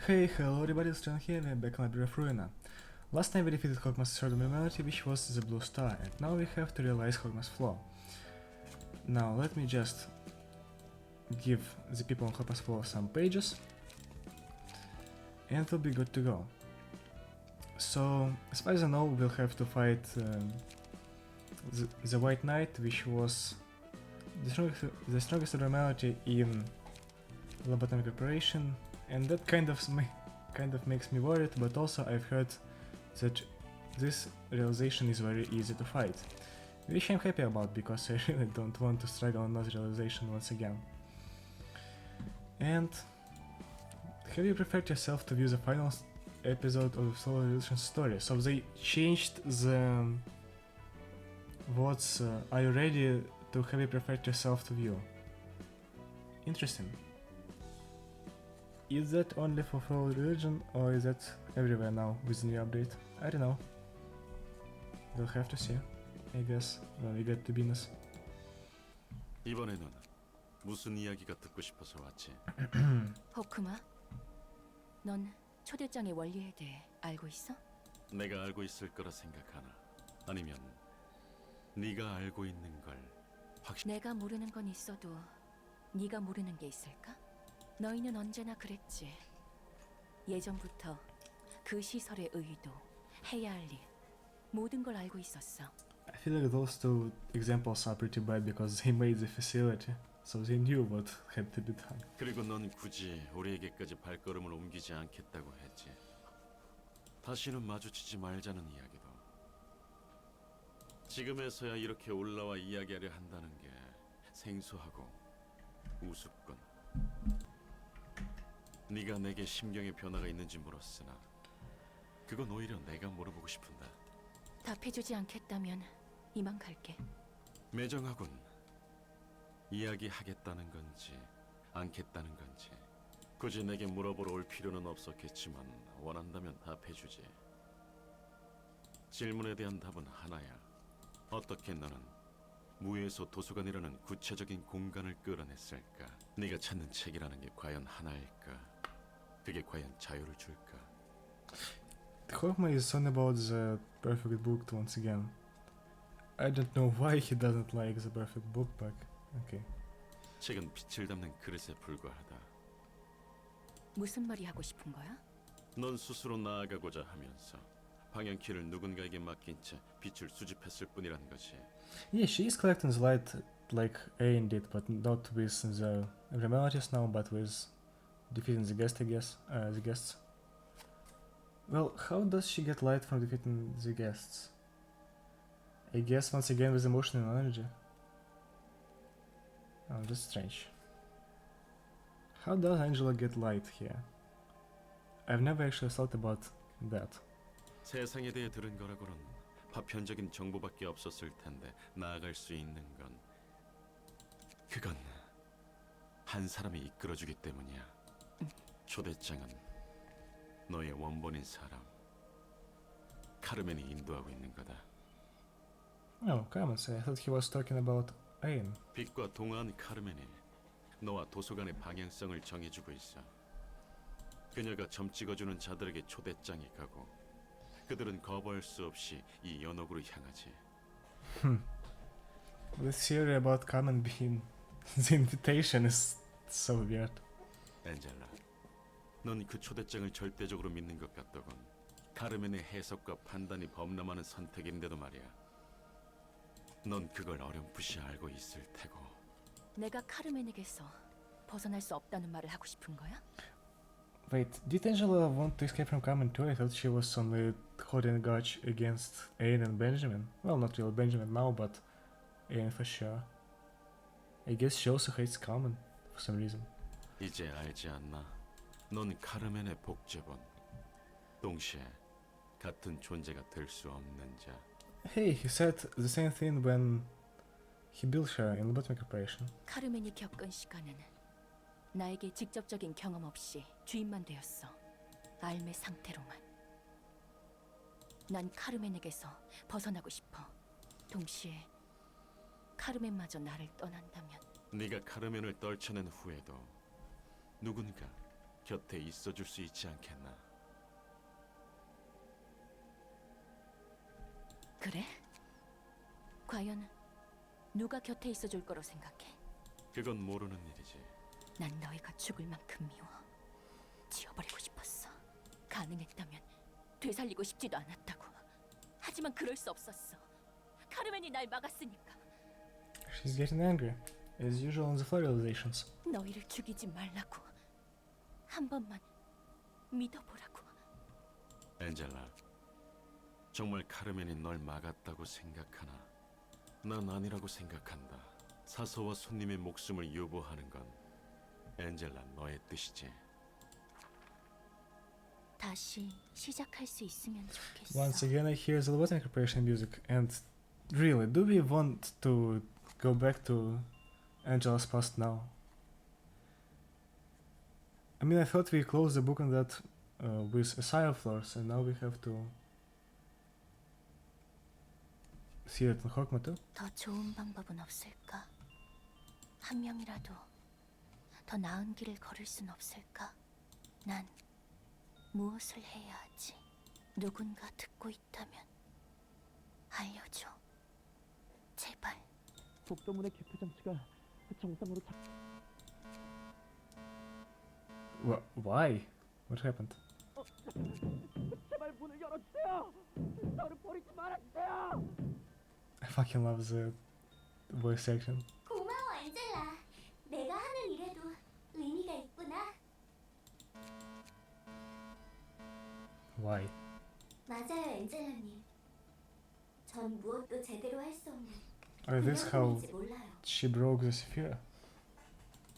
Hey, hello everybody, it's John here and we're back on Library of Ruina. Last time we defeated Hokma's third abnormality, which was the blue star, and now we have to realize Hokma's flaw. Now let me just give the people on Hokma's flaw some pages, and we'll be good to go. So, as far as I know, we'll have to fight the White Knight, which was the strongest abnormality in lobotomic operation, and that kind of makes me worried, but also I've heard that this realization is very easy to fight, which I'm happy about because I really don't want to struggle on that realization once again. And have you prepared yourself to view the final episode of the Solar Revolution story? So they changed the words, are you ready to have you prepared yourself to view? Interesting. Is that only for Solar Religion or is that everywhere now with the new update? I don't know. We'll have to see, I guess, when we get to business. 이번에는 무슨 이야기가 듣고 싶어서 왔지? 호크마, 넌 초대장의 원리에 대해 알고 있어? 내가 알고 있을 거라 생각하나? 아니면 네가 알고 있는 걸 내가 모르는 건 있어도 네가 모르는 게 있을까? 너희는 언제나 그랬지. 예전부터 그 시설의 의도, 해야 할 일, 모든 걸 알고 있었어. I feel like those two examples are pretty bad because they made the facility, so they knew what had to be done. 그리고 넌 굳이 우리에게까지 발걸음을 옮기지 않겠다고 했지. 다시는 마주치지 말자는 이야기도. 지금에서야 이렇게 올라와 이야기하려 한다는 게 생소하고 우습군. 네가 내게 심경의 변화가 있는지 물었으나 그건 오히려 내가 물어보고 싶은데. 답해주지 않겠다면 이만 갈게. 매정하군. 이야기하겠다는 건지 않겠다는 건지 굳이 내게 물어보러 올 필요는 없었겠지만 원한다면 답해주지. 질문에 대한 답은 하나야. 어떻게 너는 무에서 도서관이라는 구체적인 공간을 끌어냈을까? 네가 찾는 책이라는 게 과연 하나일까? 그게 과연 자유를 줄까? Hokma is on about the perfect book once again. I don't know why he doesn't like the perfect book, but okay. 책은 빛을 담는 그릇에 불과하다. 무슨 말이 하고 싶은 거야? 넌 스스로 나아가고자 하면서 방향키를 누군가에게 맡긴 채 빛을 수집했을 뿐이란 것이. Yeah, she is collecting the light like Ayn did, but not with the abnormalities now, but with defeating the guest, I guess. The guests. Well, how does she get light from defeating the guests? I guess once again with emotion and energy. Oh, that's strange. How does Angela get light here? I've never actually thought about that. 세상에 대해 들은 거라고는 파편적인 정보밖에 없었을 텐데 나아갈 수 있는 건 그건 한 사람이 이끌어주기 때문이야. 초대장은 너의 원본인 사람 카르멘이 인도하고 있는 거다. Oh, comments. I thought he was talking about Ayn. 빛과 동화한 카르멘이 너와 도서관의 방향성을 정해주고 있어. 그녀가 점 찍어주는 자들에게 초대장이 가고 그들은 거부할 수 없이 이 연옥으로 향하지. This theory about Carmen being the invitation is so weird. 엔젤라, 넌 그 초대장을 절대적으로 믿는 것 같더군. 카르멘의 해석과 판단이 범람하는 선택인데도 말이야. 넌 그걸 어렴풋이 알고 있을 테고. 내가 카르멘에게서 벗어날 수 없다는 말을 하고 싶은 거야? Wait, did Angela want to escape from Carmen too? I thought she was only holding a grudge against Ayn and Benjamin. Well, not really Benjamin now, but Ayn for sure. I guess she also hates Carmen for some reason. 이제 알지 않나? 넌 카르멘의 복제본. 동시에 같은 존재가 될 수 없는 자. Hey, he said the same thing when he built her in the lobotomic operation. 카르멘이 겪은 시간은 나에게 직접적인 경험 없이 주입만 되었어. 알매 상태로만. 난 카르멘에게서 벗어나고 싶어. 동시에 카르멘마저 나를 떠난다면 네가 카르멘을 떨쳐낸 후에도 누군가 곁에 있어줄 수 있지 않겠나? 그래? 과연 누가 곁에 있어줄 거로 생각해? 그건 모르는 일이지. 난 너희가 죽을 만큼 미워. 지워버리고 싶었어. 가능했다면 되살리고 싶지도 않았다고. 하지만 그럴 수 없었어. 카르멘이 날 막았으니까. She's getting angry, as usual in the floor realizations. 너희를 죽이지 말라고. 한 번만 믿어보라고. 엔젤라, 정말 카르멘이 널 막았다고 생각하나? 난 아니라고 생각한다. 사서와 손님의 목숨을 유보하는 건 엔젤라 너의 뜻이지. 다시 시작할 수 있으면 좋겠어. Once again, I hear the Lobotomy Corporation music, and really, do we want to go back to Angela's past now? I mean, I thought we closed the book on that with Asylum Floors, and now we have to see it in Hokma too. 더 좋은 방법은 없을까? 한 명이라도 더 나은 길을 걸을 순 없을까? 난 무엇을 해야 하지? 누군가 듣고 있다면 알려줘. 제발. 복도문의 기프 장치가 정상으로 Why? What happened? 제발 문을 열어주세요. 저를 버리지 말아주세요. I fucking love the voice action. 고마워, 엔젤라. 내가 하는 일에도 의미가 있구나. Why? 맞아요, 엔젤라님. 전 무엇도 제대로 할 수 없는 Oh, that's how 그녀뿐인지 몰라요. she broke the sphere.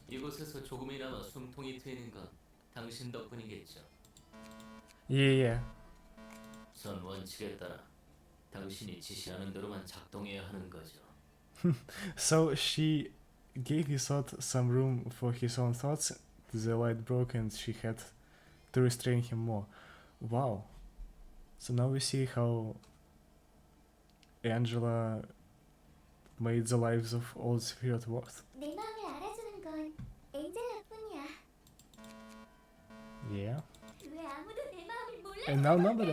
이곳에서 조금이나마 숨통이 트이는 건 당신 덕분이겠죠. Yeah. 전 원칙에 따라 당신이 지시하는 대로만 작동해야 하는 거죠. So she gave his thought some room for his own thoughts. The light broke and she had to restrain him more. Wow. So now we see how Angela made the lives of all the spirit worse. 내 마음을 알아주는 건 엔젤라뿐이야. Yeah. 왜 아무도 내 마음을 몰라? And now nobody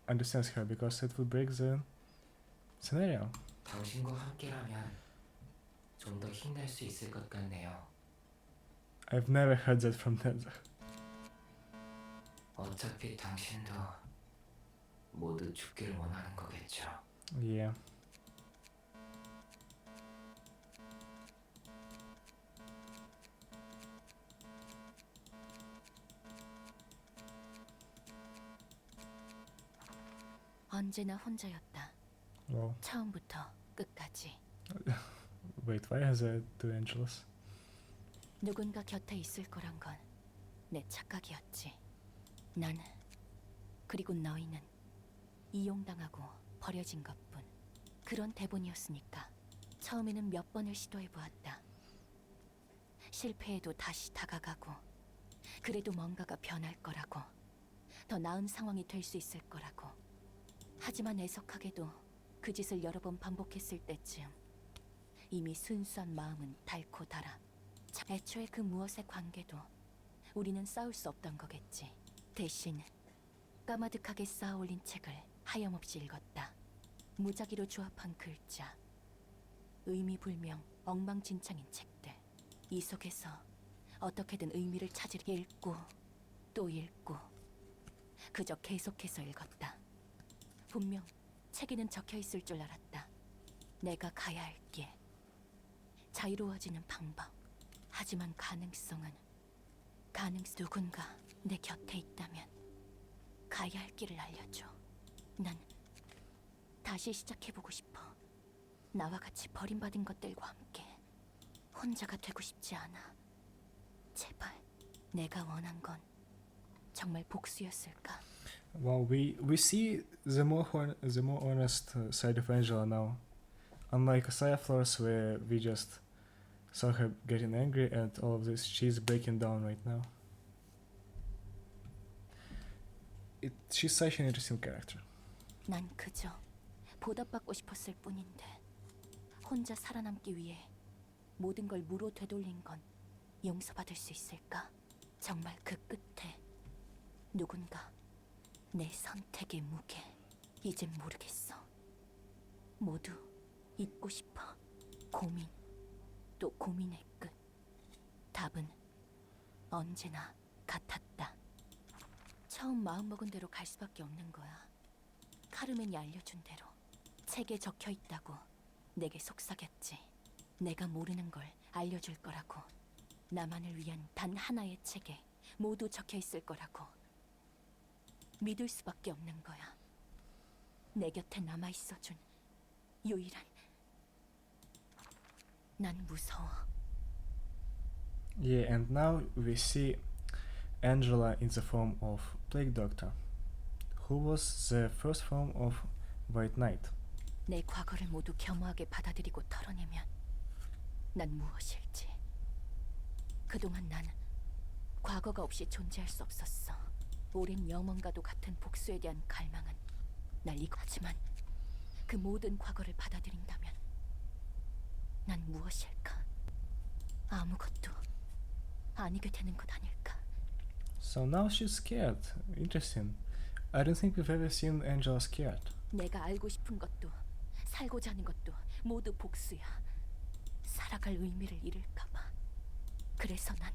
understands her because it will break the scenario. 당신과 함께라면 좀 더 힘낼 수 있을 것 같네요. I've never heard that from Nether. 어차피 당신도 모두 죽기를 원하는 거겠죠. Yeah. 언제나 혼자였다. Well, 처음부터 끝까지. wait, why has there two Angelas? 누군가 곁에 있을 거란 건 내 착각이었지. 난 그리고 너희는 이용당하고 버려진 것뿐. 그런 대본이었으니까 처음에는 몇 번을 시도해 보았다. 실패해도 다시 다가가고 그래도 뭔가가 변할 거라고, 더 나은 상황이 될 수 있을 거라고. 하지만 애석하게도 그 짓을 여러 번 반복했을 때쯤 이미 순수한 마음은 닳고 닳아. 애초에 그 무엇의 관계도 우리는 싸울 수 없던 거겠지. 대신 까마득하게 쌓아올린 책을 하염없이 읽었다. 무작위로 조합한 글자, 의미불명 엉망진창인 책들. 이 속에서 어떻게든 의미를 찾으려 읽고 또 읽고 그저 계속해서 읽었다. 분명 책에는 적혀있을 줄 알았다. 내가 가야 할 길, 자유로워지는 방법. 하지만 누군가 내 곁에 있다면 가야 할 길을 알려줘. 난 다시 시작해보고 싶어. 나와 같이 버림받은 것들과 함께. 혼자가 되고 싶지 않아. 제발. 내가 원한 건 정말 복수였을까? Well, we see the more honest side of Angela now. Unlike Saya Flores, where we just saw her getting angry and all of this, she's breaking down right now. She's such an interesting character. 난 그저 보답받고 싶었을 뿐인데 혼자 살아남기 위해 모든 걸 무로 되돌린 건 용서받을 수 있을까? 정말 그 끝에 누군가 내 선택의 무게. 이젠 모르겠어. 모두 잊고 싶어. 고민, 또 고민의 끝. 답은 언제나 같았다. 처음 마음먹은 대로 갈 수밖에 없는 거야. 카르멘이 알려준 대로. 책에 적혀 있다고 내게 속삭였지. 내가 모르는 걸 알려줄 거라고. 나만을 위한 단 하나의 책에 모두 적혀 있을 거라고. 믿을 수밖에 없는 거야. 내 곁에 남아 있어준 유일한. 난 무서워. Yeah, and now we see Angela in the form of Plague Doctor, who was the first form of White Knight. 내 과거를 모두 겸허하게 받아들이고 털어내면 난 무엇일지. 그동안 난 과거가 없이 존재할 수 없었어. 오랜 영원과도 같은 복수에 대한 갈망은 날 하지만 그 모든 과거를 받아들인다면 난 무엇일까? 아무것도 아니게 되는 것 아닐까? So now she's scared. Interesting. I don't think we've ever seen Angela scared. 내가 알고 싶은 것도 살고자 하는 것도 모두 복수야. 살아갈 의미를 잃을까봐. 그래서 난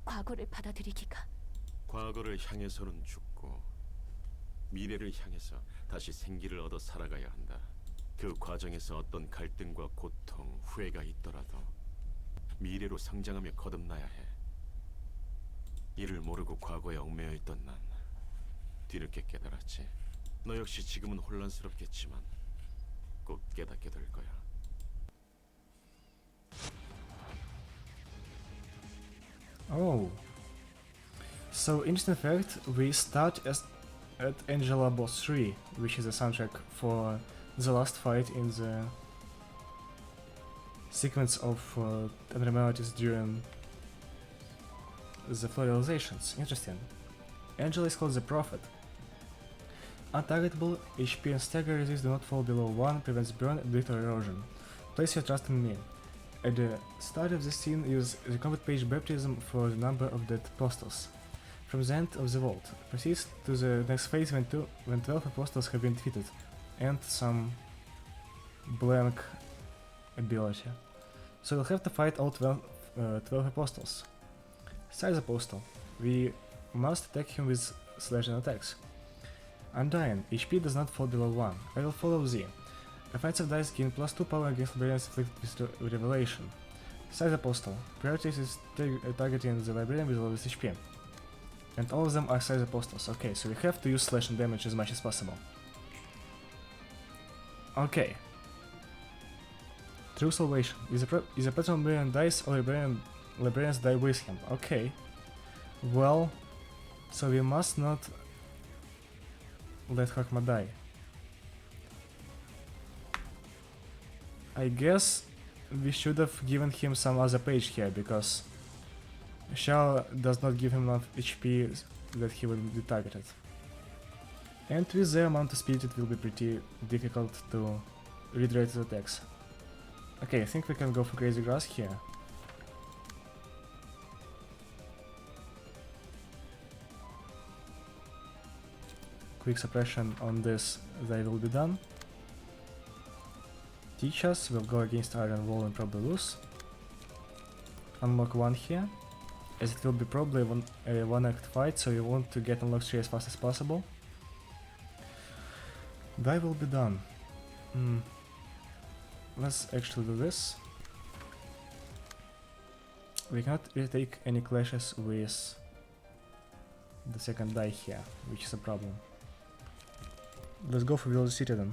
과거를 받아들이기가. 과거를 향해서는 죽고 미래를 향해서 다시 생기를 얻어 살아가야 한다. 그 과정에서 어떤 갈등과 고통, 후회가 있더라도 미래로 성장하며 거듭나야 해. 이를 모르고 과거에 얽매여 있던 난 뒤늦게 깨달았지. 너 역시 지금은 혼란스럽겠지만 꼭 깨닫게 될 거야. Oh. So, interesting fact, we start at Angela Boss 3, which is the soundtrack for the last fight in the sequence of abnormalities during the floralizations. Interesting. Angela is called the Prophet. Untargetable, HP and stagger resist do not fall below 1, prevents burn and little erosion. Place your trust in me. At the start of the scene, use the combat page baptism for the number of dead apostles. From the end of the vault, proceeds to the next phase when 12 apostles have been defeated, and some blank ability. So we'll have to fight all 12 apostles. Size apostle. We must attack him with slashing attacks. Undying. HP does not fall below 1. I will follow Z. Offensive dice gain +2 power against librarians inflicted with revelation. Size apostle. Priorities is targeting the librarian with lowest HP. And all of them are size apostles. Okay, so we have to use slashing damage as much as possible. Okay. True salvation. Is a patron librarian dies or librarians die with him? Okay. Well, so we must not let Hokma die. I guess we should have given him some other page here, because Shao does not give him enough HP that he will be targeted. And with the amount of speed it will be pretty difficult to redirect his attacks. Okay, I think we can go for Crazy Grass here. Quick suppression on this, they will be done. Teach us, will go against Iron Wall and probably lose. Unlock 1 here, as it will be probably a one-act fight, so you want to get unlocked 3 as fast as possible. Die will be done. Let's actually do this. We cannot really take any clashes with the second die here, which is a problem. Let's go for Velocity then.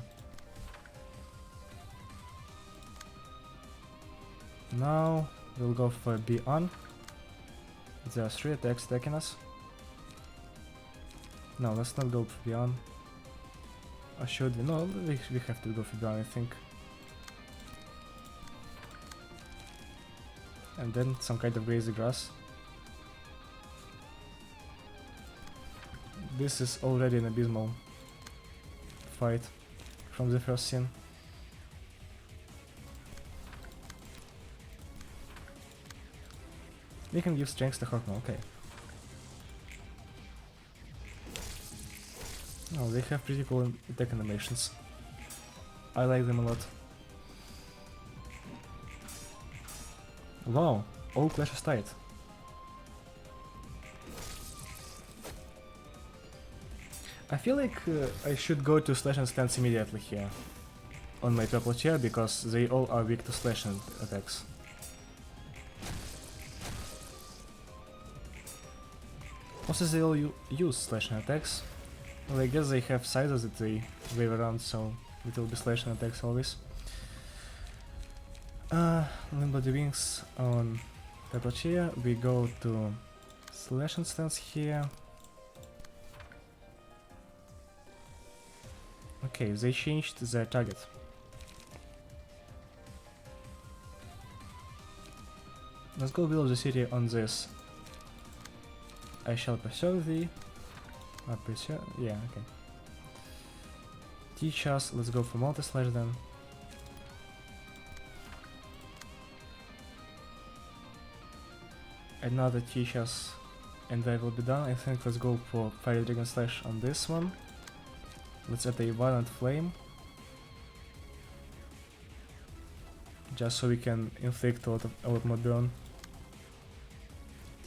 Now we'll go for B on. There are 3 attacks attacking us. No, let's not go for B on. Or should we? No, we have to go for B on, I think. And then some kind of crazy grass. This is already an abysmal fight from the first scene. We can give strength to Hokma, okay. Oh, they have pretty cool attack animations. I like them a lot. Wow, all clashes tight. I feel like I should go to slash and stance immediately here on my purple chair because they all are weak to slash and attacks. Also, they all use slash and attacks. Well, I guess they have sizes that they wave around, so it will be slash and attacks always. Limbo the wings on purple chair. We go to slash and stance here. Okay, they changed their target. Let's go below the city on this. I shall pursue thee. Yeah, okay. Teach us, let's go for multi-slash then. Another teach us, and I will be done. I think let's go for Fire Dragon Slash on this one. Let's add a Violent Flame. Just so we can inflict a lot more burn.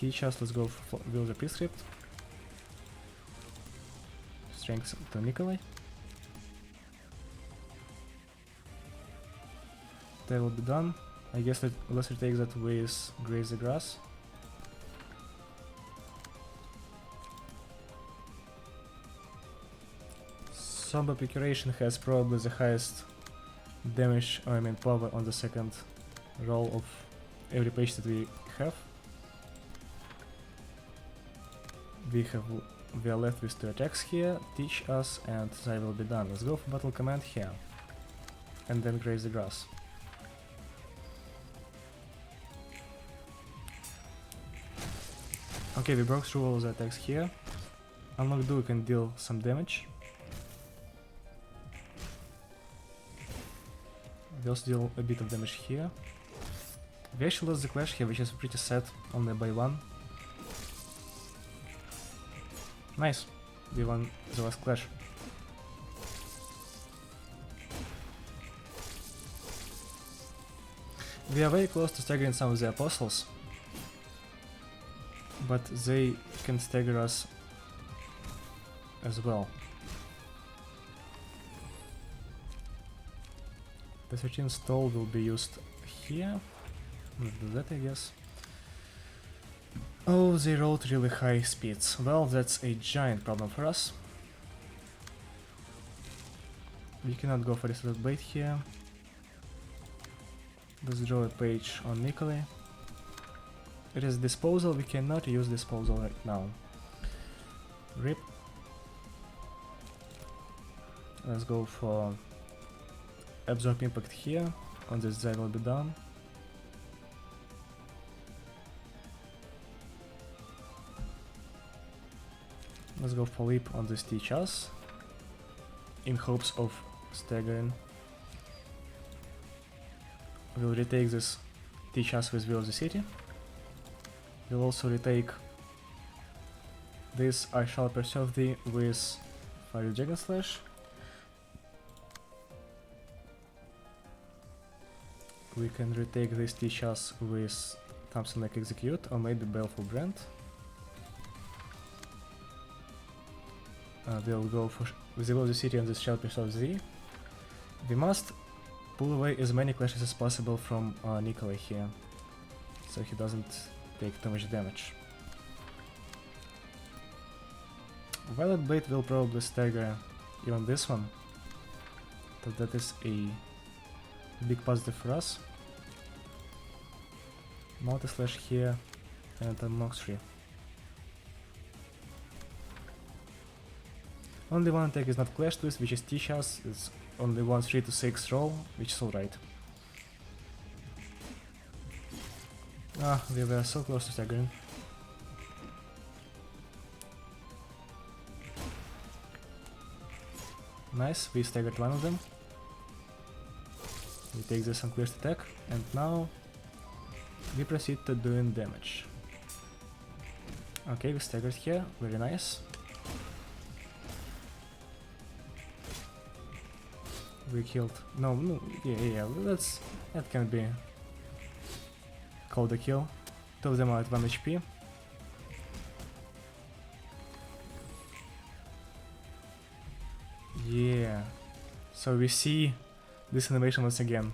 Teach us, let's go for Will the Prescript. Strength to Nikolai. That will be done. I guess let's retake that with Graze the Grass. Somber Procuration has probably the highest damage, or I mean power on the second roll of every page that we have. We are left with 2 attacks here, Teach Us, and they will be done. Let's go for Battle Command here. And then Graze the Grass. Okay, we broke through all the attacks here. Unlock Duo can deal some damage. We also deal a bit of damage here. We actually lost the clash here, which is pretty sad, only by 1. Nice, we won the last clash. We are very close to staggering some of the apostles, but they can stagger us as well. The 13 stall will be used here. Let's do that, I guess. Oh, they rolled really high speeds. Well, that's a giant problem for us. We cannot go for this little blade here. Let's draw a page on Nikolai. It is disposal, we cannot use disposal right now. RIP. Let's go for Absorb Impact here. On this side will be done. Let's go for Leap on this Teach Us, in hopes of staggering. We'll retake this Teach Us with Will of the City. We'll also retake this I Shall Pursue Thee with Fire Dragon Slash. We can retake this Teach Us with something like Execute or maybe Baleful Brand. We'll go for with the Will of the City on this Shall Pursue Thee. We must pull away as many clashes as possible from Nikolai here, so he doesn't take too much damage. Violet Blade will probably stagger even this one, so that is a big positive for us. Multi-slash here and unlocks 3. Only one attack is not clashed with, which is Teach Us. It's only 1 3 to 6 roll, which is alright. Ah, we were so close to staggering. Nice, we staggered one of them. We take this uncleared attack, and now we proceed to doing damage. Okay, we staggered here, very nice. We killed. No, no, yeah. That can be called a kill. Two of them are at 1 HP. Yeah. So we see this animation once again,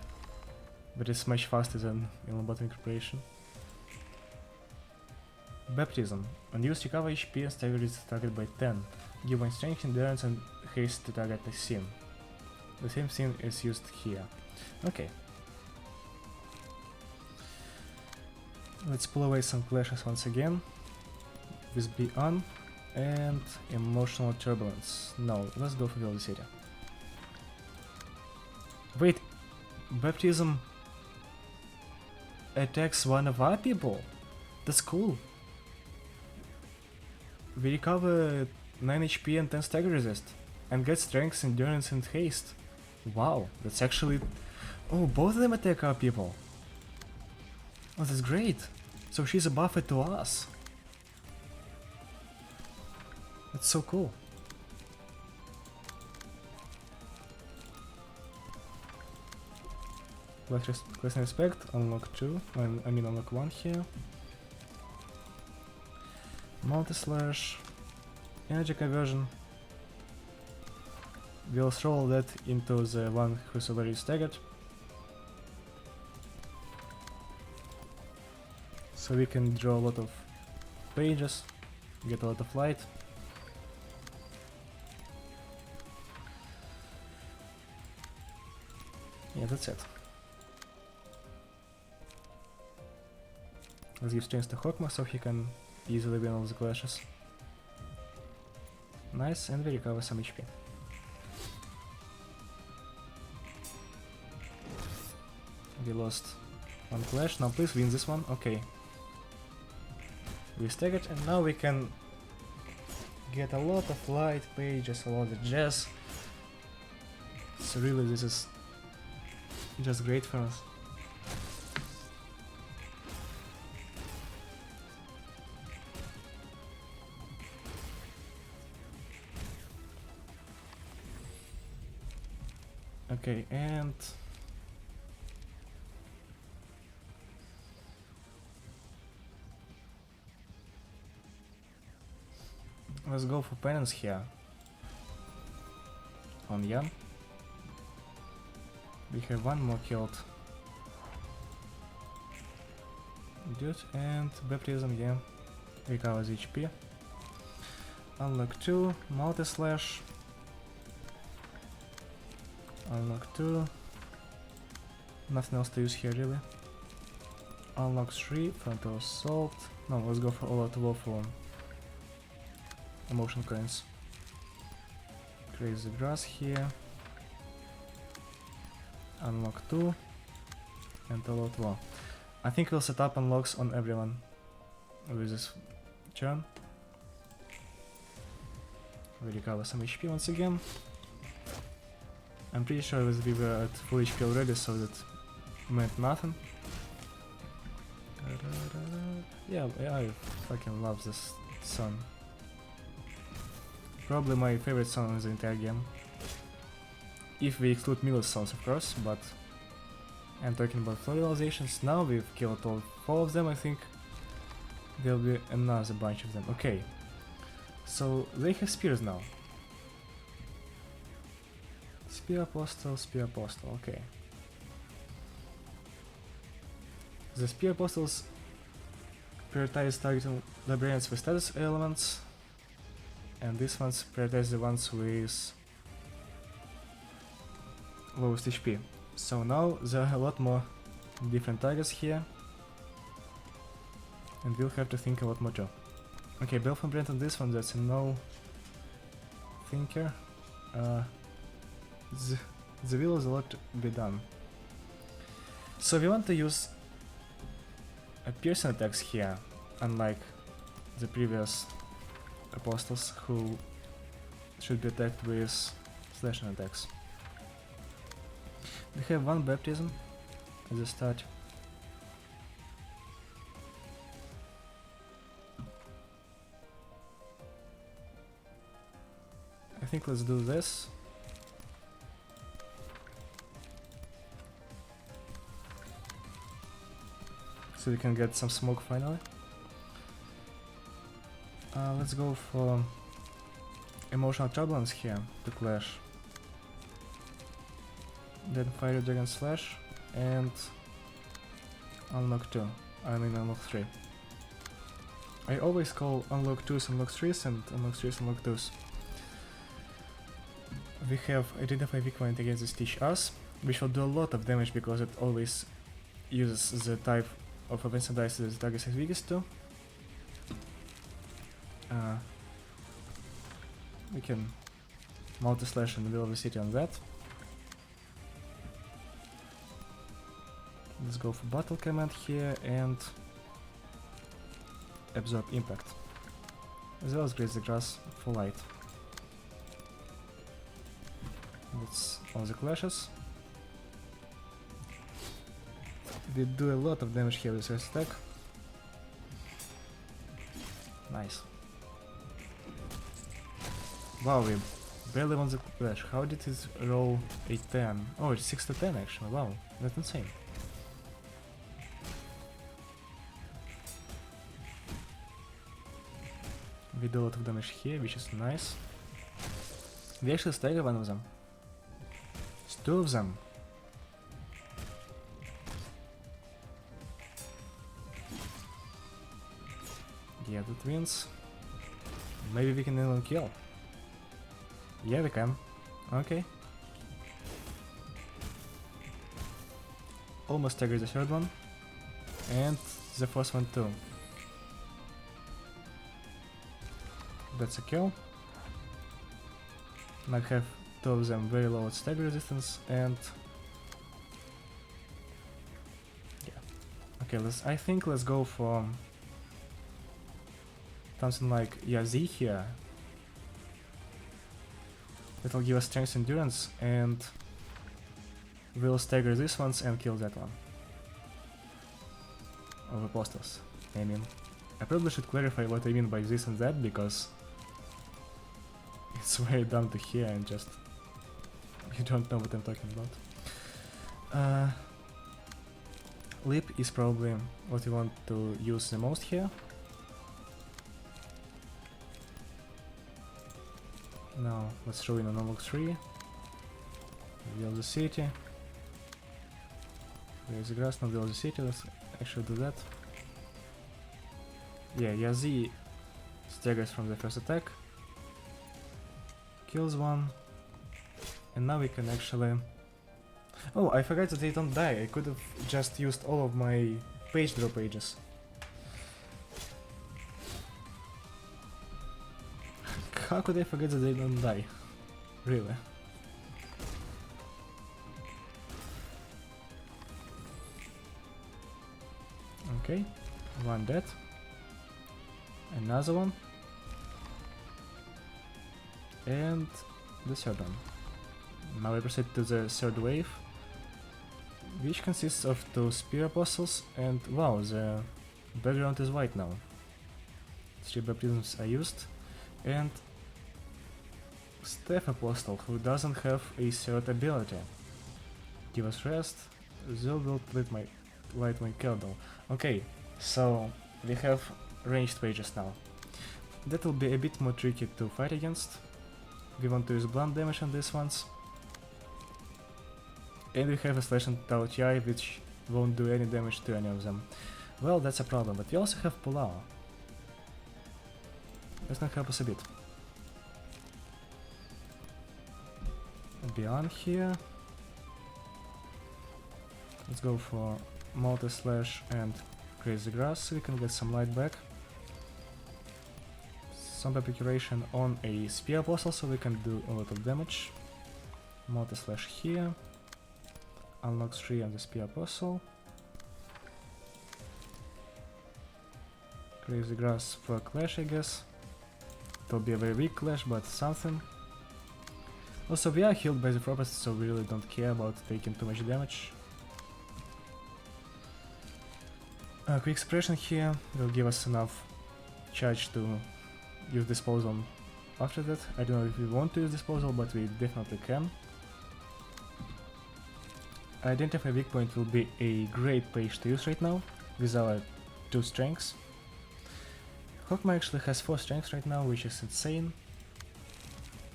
but it's much faster than in Lobotomy Corporation. Baptism. On use recover HP and stagger the target by 10. Give 1 strength, endurance and haste to target the scene. The same thing is used here. Okay. Let's pull away some clashes once again. With B on and emotional turbulence. No, let's go for this area. Wait, baptism attacks one of our people? That's cool. We recover 9 HP and 10 stagger resist. And get strength, endurance and haste. Wow, that's actually... Oh, both of them attack our people. Oh, that's great. So she's a buffer to us. That's so cool. Class and respect, unlock 2, I mean unlock 1 here. Multi-slash, energy conversion. We'll throw that into the one who's already staggered. So we can draw a lot of pages, get a lot of light. Yeah, that's it. Let's give strength to Hokma so he can easily win all the clashes. Nice, and we recover some HP. We lost one clash, now please win this one, okay. We staggered and now we can get a lot of light pages, a lot of jazz. So really this is just great for us. Okay, and let's go for penance here on Yan. We have one more killed dude, and baptism, yeah, recovers HP. Unlock 2, multi-slash. Unlock 2. Nothing else to use here really. Unlock 3, frontal assault. No, let's go for all out war for emotion coins. Crazy grass here. Unlock 2. And all out war. I think we'll set up unlocks on everyone with this turn. We recover some HP once again. I'm pretty sure that we were at full HP already, so that meant nothing. Yeah, I fucking love this song. Probably my favorite song in the entire game. If we exclude Miller's songs, of course, but I'm talking about floor realizations. Now we've killed all 4 of them, I think. There'll be another bunch of them. Okay. So they have spears now. Spear Apostle, okay. The Spear Apostles prioritize targeting librarians with status elements, and these ones prioritize the ones with lowest HP. So now there are a lot more different targets here, and we'll have to think a lot more too. Okay, Bell from Brent on this one, that's a no thinker. There will is a lot to be done. So we want to use a piercing attacks here, unlike the previous apostles who should be attacked with slashing attacks. We have one baptism at the start. I think let's do this. so we can get some smoke finally. Let's go for emotional turbulence here to clash. Then Fire Dragon Slash and Unlock 2. I mean Unlock 3. I always call Unlock 2s Unlock 3s and Unlock 3s Unlock 2s. We have Identify Weak Point against the Stitch Us, which will do a lot of damage because it always uses the type of offensive dice that the target is weakest to. We can multi-slash in the middle of the city on that. Let's go for Battle Command here and Absorb Impact, as well as Graze the Grass for light. That's all the clashes. We do a lot of damage here with this attack. Nice. Wow, we barely won the clash. How did it roll a 10? Oh, it's 6 to 10 actually. Wow, that's insane. We do a lot of damage here, which is nice. We actually stagger one of them. It's 2 of them. Yeah, that wins. Maybe we can even kill. Yeah, we can. Okay. Almost staggered the third one. And the fourth one too. That's a kill. I have 2 of them very low at stagger resistance and... yeah. Okay, I think let's go for something like Yazi here. That'll give us strength endurance and we'll stagger this ones and kill that one. Of apostles, I mean. I probably should clarify what I mean by this and that because it's very dumb to hear and just you don't know what I'm talking about. Leap is probably what you want to use the most here. Now let's throw in an Unlock 3. Reveal the city. Raise the grass, now reveal the city, let's actually do that. Yeah, Yazi staggers from the first attack. Kills one. And now we can actually... oh, I forgot that they don't die. I could have just used all of my page draw pages. How could I forget that they don't die? Really? Okay, one dead. Another one. And the third one. Now we proceed to the third wave, which consists of 2 Spear Apostles and wow, the background is white now. 3 baptisms are used and Staff Apostle who doesn't have a third ability. Give us rest, they will light my candle. Okay, so we have ranged pages now. That will be a bit more tricky to fight against. We want to use blunt damage on these ones. And we have a slash and TI which won't do any damage to any of them. Well, that's a problem, but we also have Pulao. That's gonna help us a bit. Beyond here. Let's go for multi-slash and Crazy Grass so we can get some light back. Some Epicuration on a Spear Apostle so we can do a lot of damage. Multi-slash here. Unlock 3 on the Spear Apostle. Crazy Grass for a clash, I guess. It will be a very weak clash, but something. Also, we are healed by the properties, so we really don't care about taking too much damage. Quick Suppression here will give us enough charge to use Disposal after that. I don't know if we want to use Disposal, but we definitely can. Identify Weak Point will be a great page to use right now, with our 2 strengths. Hokma actually has 4 strengths right now, which is insane.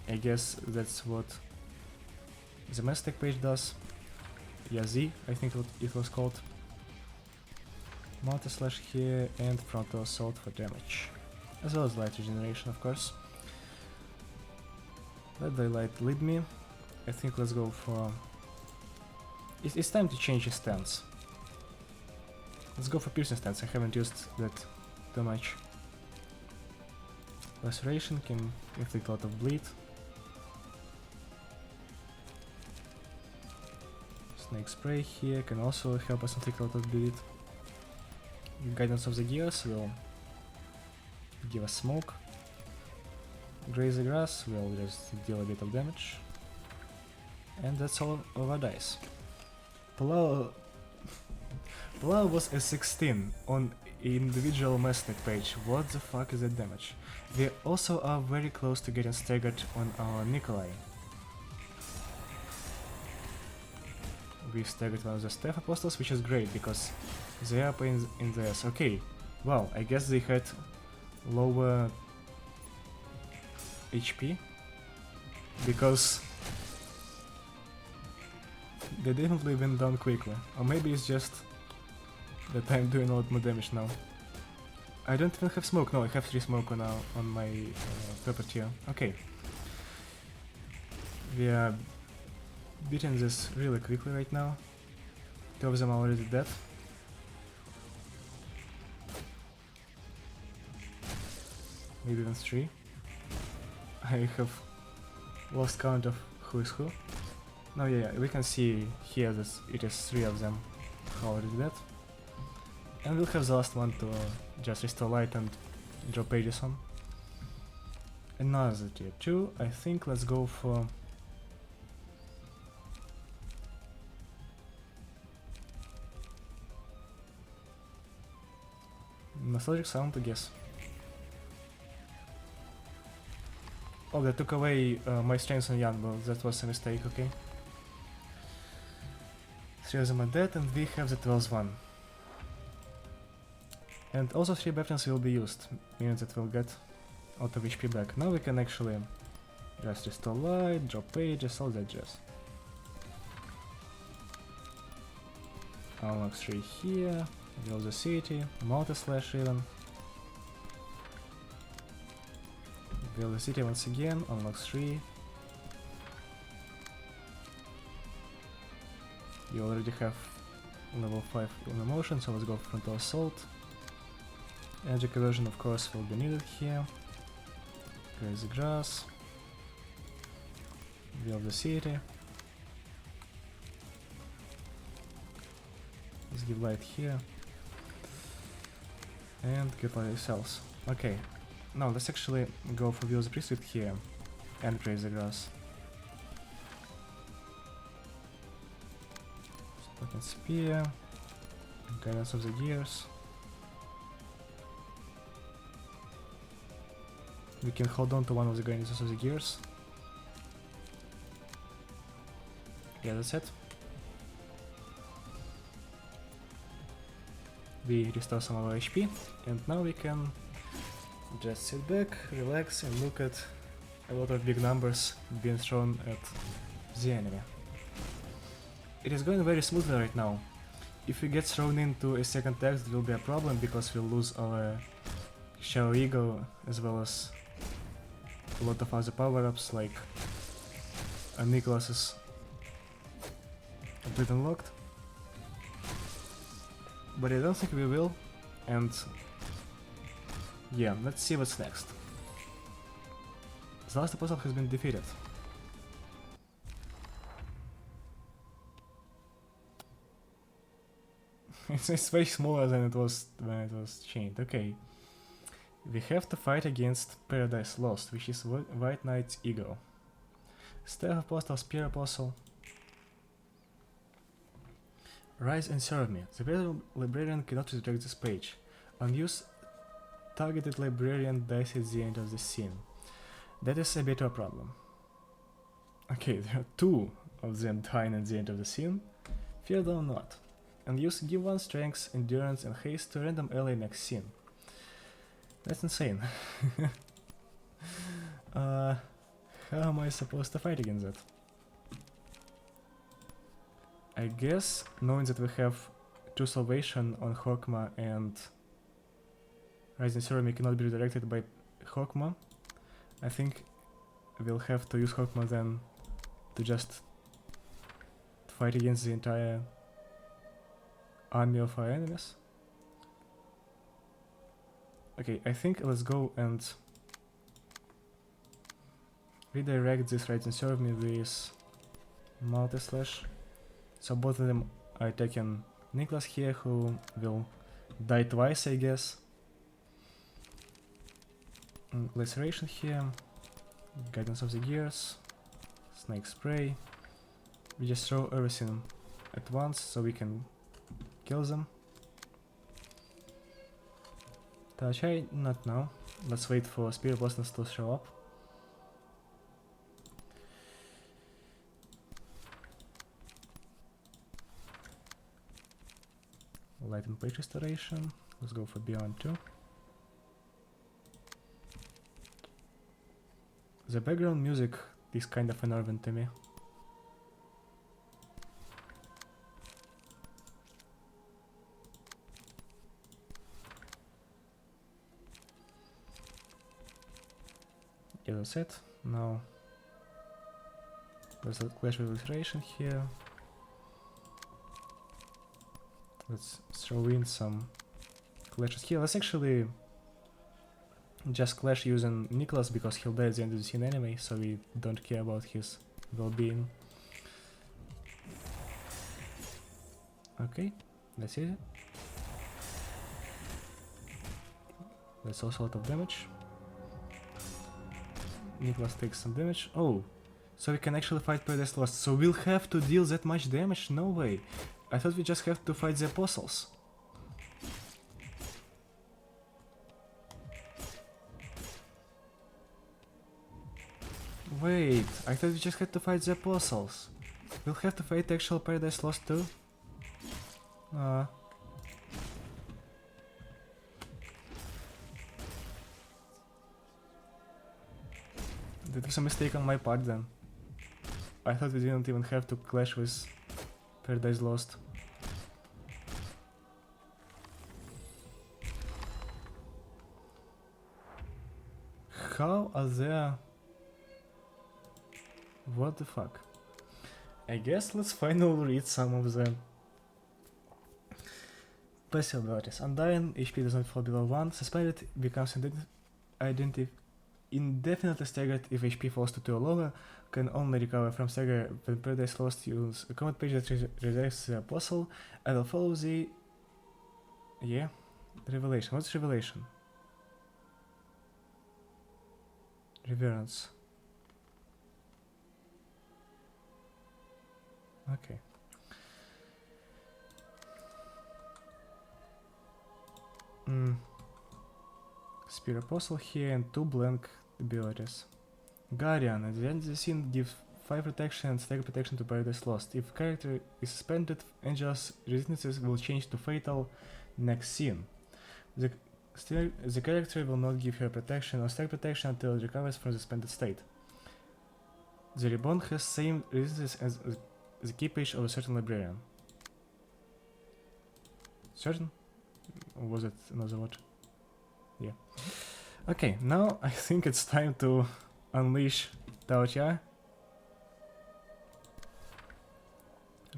I guess that's what the Mistake page does. Yeah, Z, I think it was called. Multi slash here and frontal assault for damage. As well as light regeneration, of course. Let the light lead me. I think let's go for... It's time to change his stance. Let's go for piercing stance, I haven't used that too much. Laceration can inflict a lot of bleed. Snake spray here can also help us inflict a lot of bleed. Guidance of the gears will give us smoke. Graze the grass will just deal a bit of damage. And that's all of our dice. Palau was a 16 on individual Mistake page. What the fuck is that damage? We also are very close to getting staggered on our Nikolai. We staggered one of the Staff Apostles, which is great because they are playing in the ass. Okay, well, I guess they had lower HP because they definitely went down quickly. Or maybe it's just that I'm doing a lot more damage now. I don't even have smoke. No, I have 3 smoke on my property. Okay. We are beating this really quickly right now. 2 of them are already dead. Maybe even 3. I have lost count of who is who. No, yeah, we can see here that it is 3 of them already dead. And we'll have the last one to just restore light and drop pages on. Another tier 2, I think let's go for... Nostalgic Sound, I guess. Oh, they took away my strengths on Yan, but that was a mistake, okay. 3 of them are dead and we have the 12th one. And also 3 weapons will be used, meaning that we'll get a lot of HP back. Now we can actually just restore light, drop pages, all that jazz. Unlock 3 here, build the city, multi-slash even. Build the city once again, unlock 3. You already have level 5 in emotion, so let's go for frontal assault. Energy conversion of course will be needed here. Graze the grass. Build the city. Let's give light here. And get light cells. Okay. Now let's actually go for Build the Priesthood here and graze the grass. Fucking spear. Guidance of the gears. We can hold on to one of the guidance of the gears. Yeah, that's it. We restore some of our HP, and now we can just sit back, relax, and look at a lot of big numbers being thrown at the enemy. It is going very smoothly right now. If we get thrown into a second text, it will be a problem because we'll lose our Shadow Ego as well as a lot of other power-ups like Nicholas is completely unlocked. But I don't think we will, and yeah, let's see what's next. The last apostle has been defeated. It's way smaller than it was when it was chained. Okay. We have to fight against Paradise Lost, which is White Knight's ego. Staff Apostle, Spear Apostle. Rise and serve me. The Veteran Librarian cannot redirect this page. Unuse targeted Librarian dice at the end of the scene. That is a bit of a problem. Okay, there are 2 of them dying at the end of the scene. Fear them not. and give one strength, endurance, and haste to a random ally next scene. That's insane. How am I supposed to fight against that? I guess, knowing that we have 2 salvation on Hokma and Rising Ceremony cannot be redirected by Hokma, I think we'll have to use Hokma then to just fight against the entire army of our enemies. Okay, I think let's go and redirect this Rising Ceremony with multi-slash. So both of them are attacking Nicholas here, who will die twice, I guess. Laceration here, Guidance of the Gears, Snake Spray. We just throw everything at once so we can kill them. Touch Eye, not now. Let's wait for Spirit Blossoms to show up. Light and Page Restoration. Let's go for Beyond 2. The background music is kind of unnerving to me. Yeah, that's it. Now there's a Clash with Iteration here. Let's throw in some clashes here. Let's actually just clash using Nicholas because he'll die at the end of the scene anyway, so we don't care about his well-being. Okay, that's it. That's also a lot of damage. Nicholas takes some damage. Oh, so we can actually fight Paradise Lost. So we'll have to deal that much damage? No way. I thought we just have to fight the Apostles. Wait, I thought we just had to fight the Apostles. We'll have to fight actual Paradise Lost too? That was a mistake on my part then. I thought we didn't even have to clash with Paradise Lost. How are there... What the fuck? I guess let's finally read some of the passive abilities. Undying, HP does not fall below 1. Suspended becomes indefinitely staggered if HP falls to 2 or lower. Can only recover from stagger when Paradise Lost. Use a command page that redirects the Apostle. I will follow the... Yeah. Revelation. What's Revelation? Reverence. Okay. Spear Apostle here and 2 blank abilities. Guardian, at the end of the scene, gives 5 protection and stagger protection to Paradise Lost. If character is suspended, Angel's resistances will change to fatal next scene. The character will not give her protection or stagger protection until it recovers from the suspended state. The Reborn has same resistances as the key page of a certain librarian. Certain? Or was it another word? Yeah. Okay, now I think it's time to unleash Tao Tia.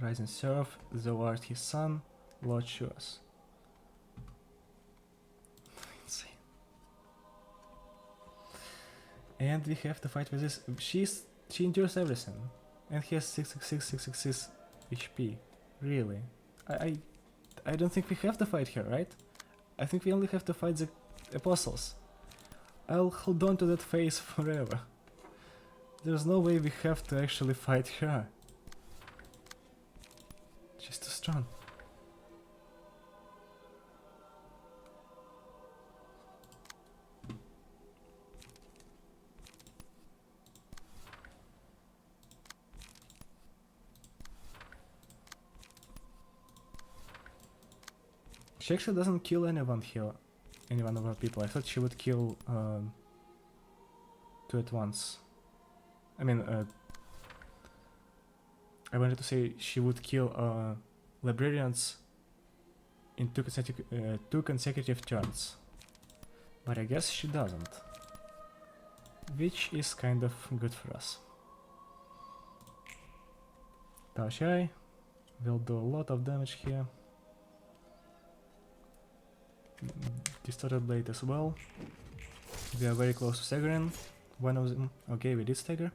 Rising Seraph, thou art his son, Lord Shuas. Insane. And we have to fight with this. She endures everything. And he has 666 HP. Really? I don't think we have to fight her, right? I think we only have to fight the Apostles. I'll hold on to that face forever. There's no way we have to actually fight her. She's too strong. She actually doesn't kill anyone here, any one of our people. I thought she would kill two at once. I mean, I wanted to say she would kill librarians in two consecutive turns. But I guess she doesn't. Which is kind of good for us. Taoshai will do a lot of damage here. Distorted Blade as well. We are very close to staggering. One of them. Okay, we did stagger.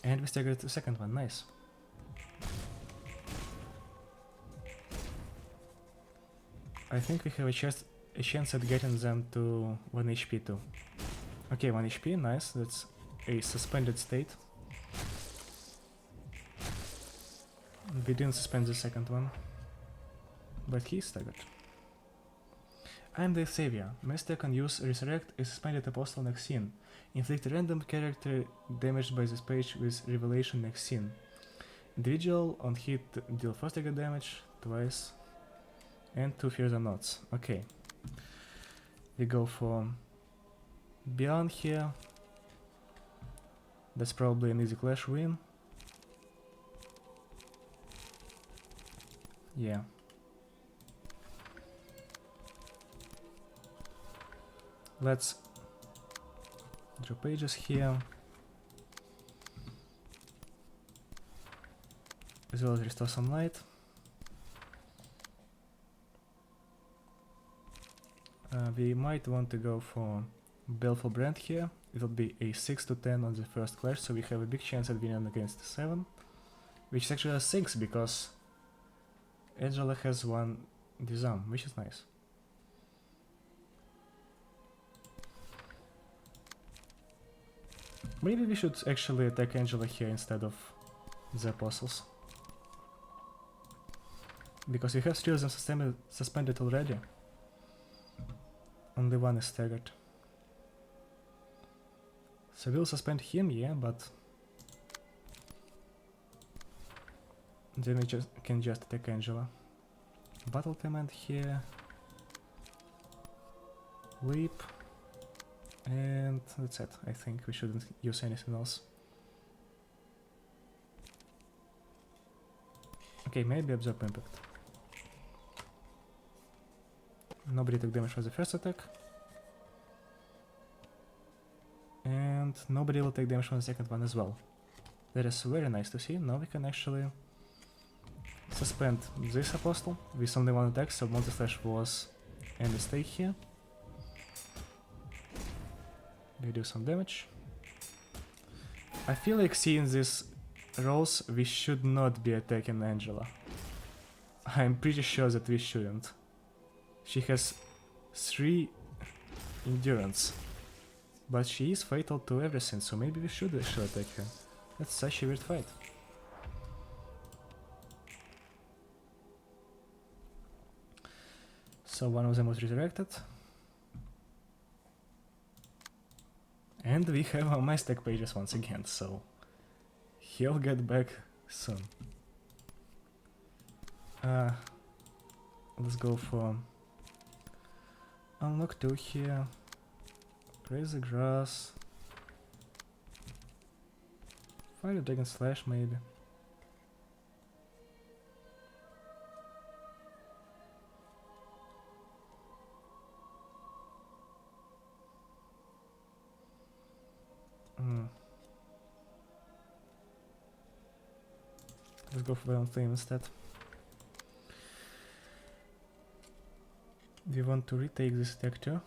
And we staggered the second one. Nice. I think we have a chance at getting them to 1 HP too. Okay, 1 HP, nice. That's a suspended state. We didn't suspend the second one, but he's staggered. I'm the Savior. Master can use Resurrect a suspended apostle next scene. Inflict random character damaged by this page with Revelation next scene. Individual on hit deal first target damage twice and 2 Fears and Knots. Okay. We go for Beyond here. That's probably an easy clash win. Yeah. Let's draw pages here. As well as restore some light. We might want to go for Baleful Brand here. It'll be a 6 to 10 on the first clash, so we have a big chance at winning against 7. Which is actually a 6 because Angela has 1 disarm, which is nice. Maybe we should actually attack Angela here instead of the apostles. Because we have 3 of them suspended already. Only 1 is staggered. So we'll suspend him, yeah, but then we can just attack Angela. Battle command here. Leap. And that's it. I think we shouldn't use anything else. Okay, maybe Absorb Impact. Nobody took damage from the first attack. And nobody will take damage from the second one as well. That is very nice to see. Now we can actually suspend this apostle with only 1 attack, so multi-slash was and a stay here. We do some damage. I feel like seeing these rolls, we should not be attacking Angela. I'm pretty sure that we shouldn't. She has 3 endurance, but she is fatal to everything, so maybe we should actually attack her. That's such a weird fight. So one of them was resurrected. And we have our my stack pages once again, so he'll get back soon. Let's go for Unlock 2 here. Crazy Grass. Fire Dragon Slash maybe. Let's go for Violent Flame instead. We want to retake this attack too.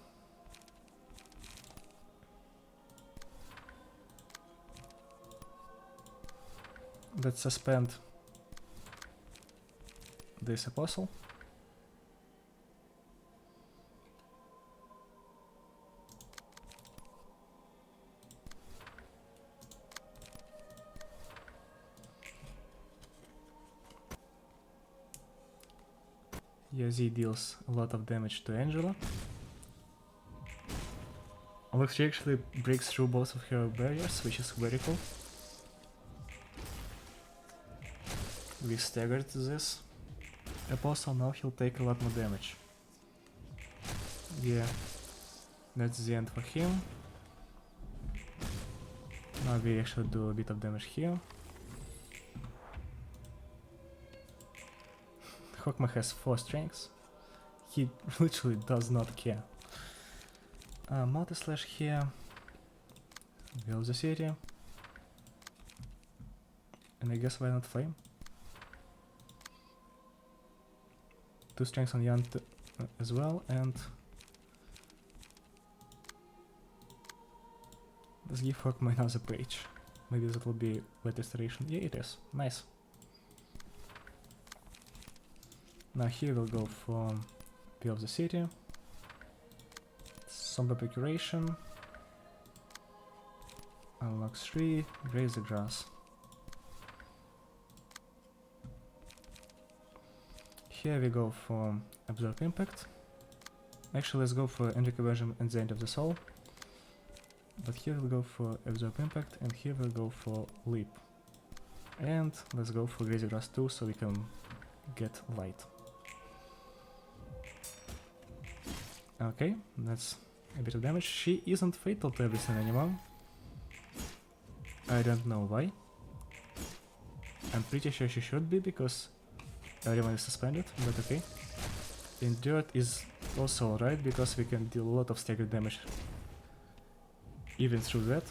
Let's suspend this apostle. Yazi deals a lot of damage to Angela. Looks she actually breaks through both of her barriers, which is very cool. We staggered this. Apostle, now he'll take a lot more damage. Yeah, that's the end for him. Now we actually do a bit of damage here. Hokma has 4 strengths. He literally does not care. Multi-slash here. Will the city. And I guess why not flame? 2 strengths on Yan as well, and let's give Hokma another page. Maybe that will be wet restoration. Yeah, it is. Nice. Now here we'll go for View of the City, Somber Procuration, unlocks 3, Graze the Grass. Here we go for Absorb Impact. Actually, let's go for Energy Conversion at the end of the soul. But here we'll go for Absorb Impact, and here we'll go for Leap. And let's go for Graze the Grass too, so we can get light. Okay, that's a bit of damage. She isn't fatal to everything anymore. I don't know why. I'm pretty sure she should be, because everyone is suspended, but okay. Endured is also alright, because we can deal a lot of staggered damage even through that.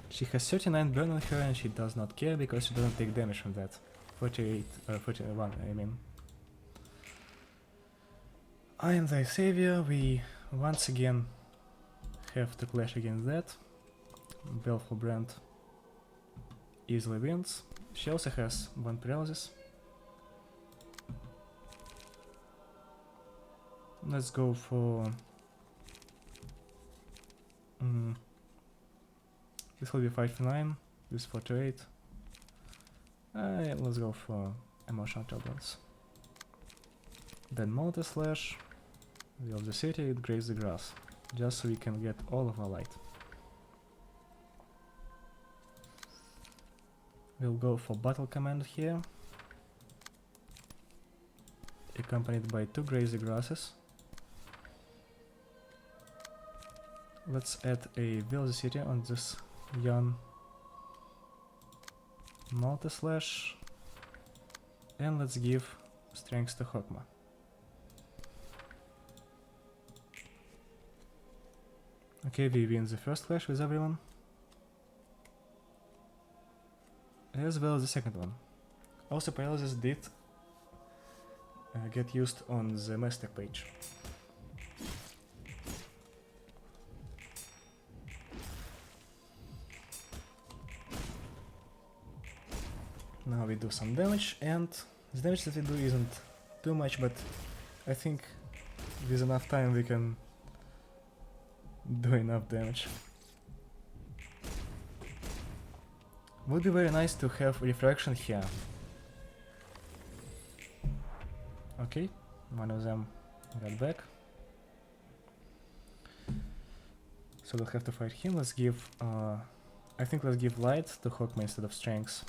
She has 39 burn on her and she does not care because she doesn't take damage from that. 41 I mean. I am thy savior. We once again have to clash against that. Baleful Brand easily wins. She also has 1 paralysis. Let's go for... this will be 5 to 9, this 4 to 8. Yeah, let's go for Emotional Turbulence. Then Multi-Slash, Will of the City, Graze the Grass, just so we can get all of our light. We'll go for Battle Command here, accompanied by 2 Graze the Grasses. Let's add a Will of the City on this Yan Multi-Slash, and let's give strength to Hokma. Okay, we win the first clash with everyone, as well as the second one. Also, paralysis did get used on the master page. Now we do some damage, and the damage that we do isn't too much, but I think with enough time we can do enough damage. Would be very nice to have refraction here. Okay, one of them got back. So we'll have to fight him. Let's give, I think let's give light to Hokma instead of strength.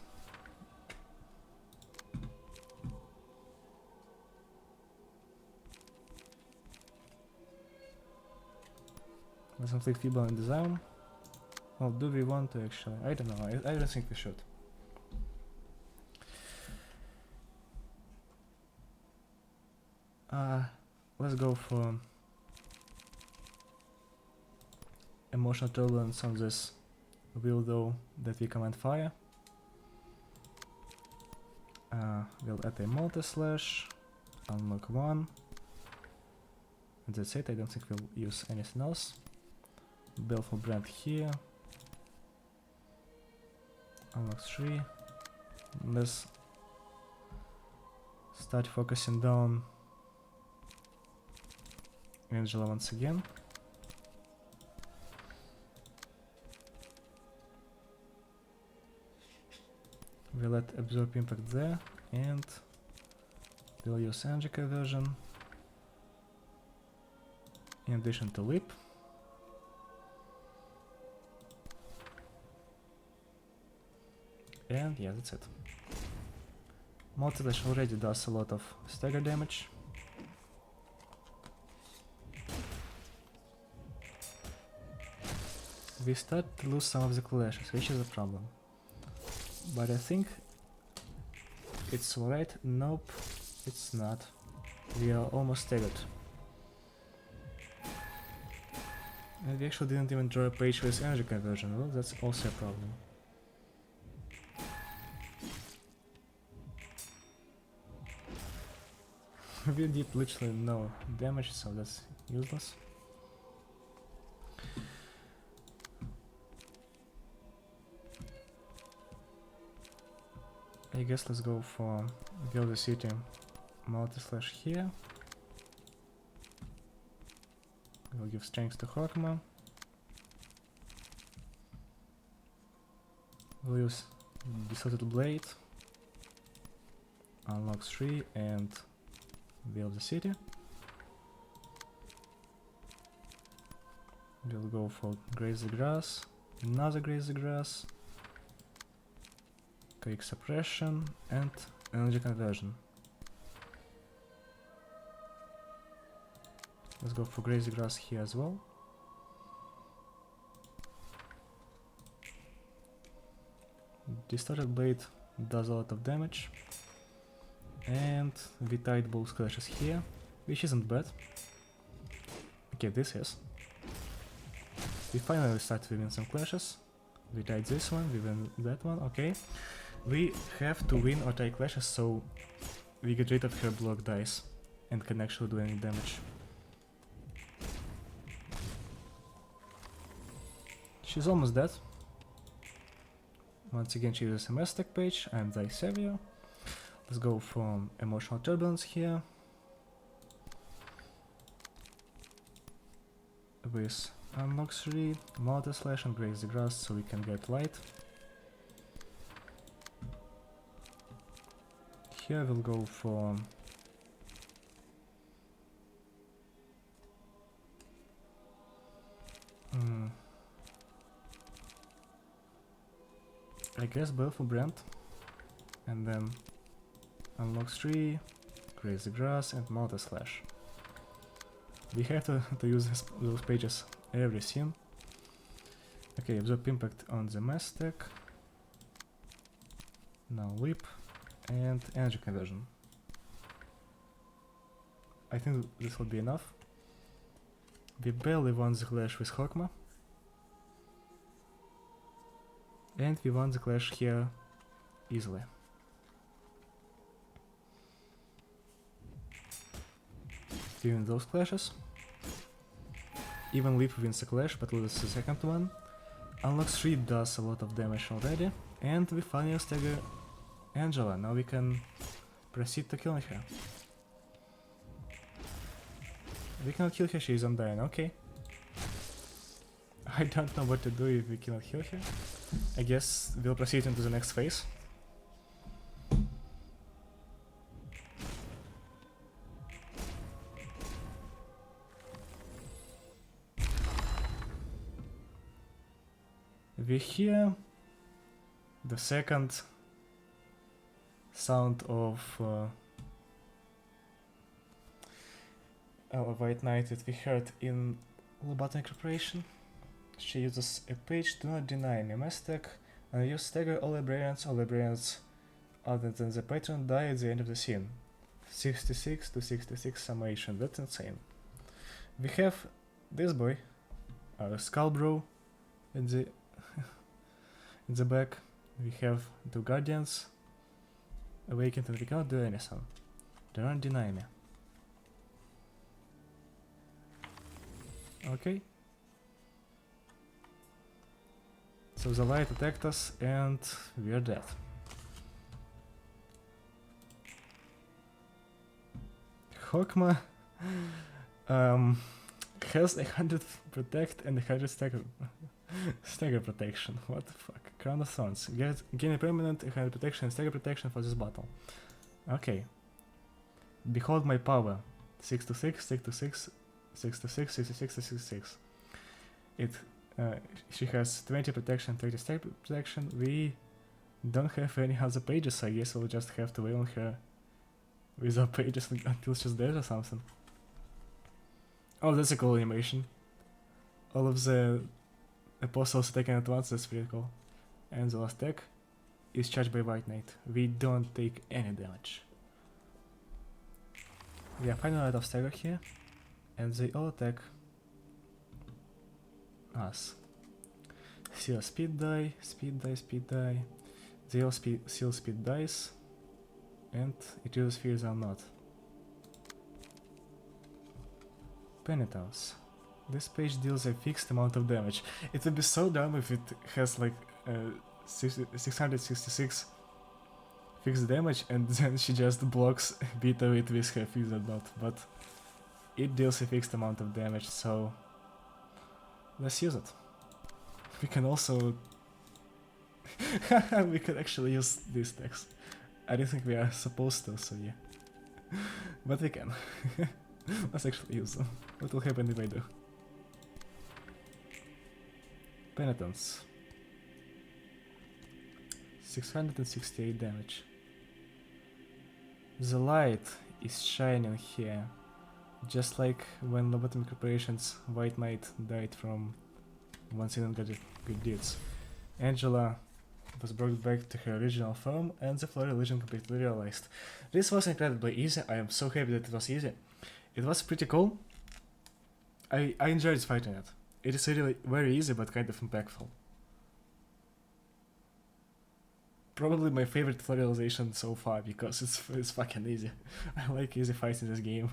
Let's inflict feeble and disarm. Well, do we want to actually? I don't know. I don't think we should. Let's go for emotional turbulence on this Willow that we command fire. We'll add a multi-slash, unlock 1. And that's it. I don't think we'll use anything else. Baleful Brand here. Unlock 3. Let's start focusing down Angela once again. We'll let Absorb Impact there, and we'll use Energy Conversion in addition to Leap. and yeah, that's it. Multi-slash already does a lot of stagger damage. We start to lose some of the clashes, which is a problem. But I think it's alright. Nope, it's not. We are almost staggered. And we actually didn't even draw a page with energy conversion. Well, that's also a problem. We did literally no damage, so that's useless. I guess let's go for Build the City multi-slash here. We'll give strength to Hokma. We'll use Distorted Blade, unlock 3 and build the city. We'll go for Graze the Grass, another Graze the Grass, Quick Suppression and Energy Conversion. Let's go for Graze the Grass here as well. Distorted Blade does a lot of damage. And we tied both clashes here, which isn't bad. Okay, this is. We finally start winning some clashes. We tied this one, we win that one, okay. We have to win or tie clashes so we get rid of her block dice and can actually do any damage. She's almost dead. Once again she uses a Mastec page and Thy Savior. Let's go from Emotional Turbulence here. With Unlock 3, Multi-slash and Graze the Grass so we can get light. Here we'll go for I guess Baleful Brand, and then Unlock 3, Graze the Grass and Multi-slash. We have to use those pages every scene. Okay, absorb impact on the Mastec. Now Leap and Energy Conversion. I think this will be enough. We barely won the clash with Hokma. And we won the clash here easily. We win those clashes. Even Leap wins the clash but loses the second one. Unlock 3 does a lot of damage already. And we finally stagger Angela. Now we can proceed to killing her. We cannot kill her, she is undying, okay. I don't know what to do if we cannot kill her. I guess we'll proceed into the next phase. We hear the second sound of our White Knight that we heard in Lobotomy Corporation. She uses a page, do not deny me, Mastec, and you stagger all librarians other than the patron die at the end of the scene. 66 to 66 summation, that's insane. We have this boy, our Skullbro, in the in the back. We have two guardians awakened and we cannot do anything. Do not deny me. Okay. So the light attacked us and we are dead. Hokma has 100 protect and 100 stagger protection. What the fuck? Crown of Thorns. Gain a permanent 100 protection and stagger protection for this battle. Okay. Behold my power. 6 to 6, 6 to 6, 6 to 6, 66 to 66. She has 20 protection, 30 stagger protection. We don't have any other pages, so I guess we'll just have to wait on her without pages until she's dead or something. Oh, that's a cool animation. All of the apostles taken at once, that's pretty cool. And the last tag is charged by White Knight. We don't take any damage. We are finally out of stagger here, and they all attack us. Seal speed die, speed die, speed die. They all seal speed dice, and it uses fears or not. Penitence. This page deals a fixed amount of damage. It would be so dumb if it has like 666 fixed damage and then she just blocks beat of it with her fixed dot, but it deals a fixed amount of damage, so let's use it. We can also we could actually use these text. I don't think we are supposed to, so yeah. But we can. Let's actually use them. What will happen if I do? Penitence. 668 damage. The light is shining here, just like when Lobotomy Corporation's White Knight died from one single good deeds. Angela was brought back to her original form, and the Flora Legion completely realized. This was incredibly easy. I am so happy that it was easy. It was pretty cool. I enjoyed fighting it. It is really very easy but kind of impactful. Probably my favorite Florialization so far because it's fucking easy. I like easy fights in this game.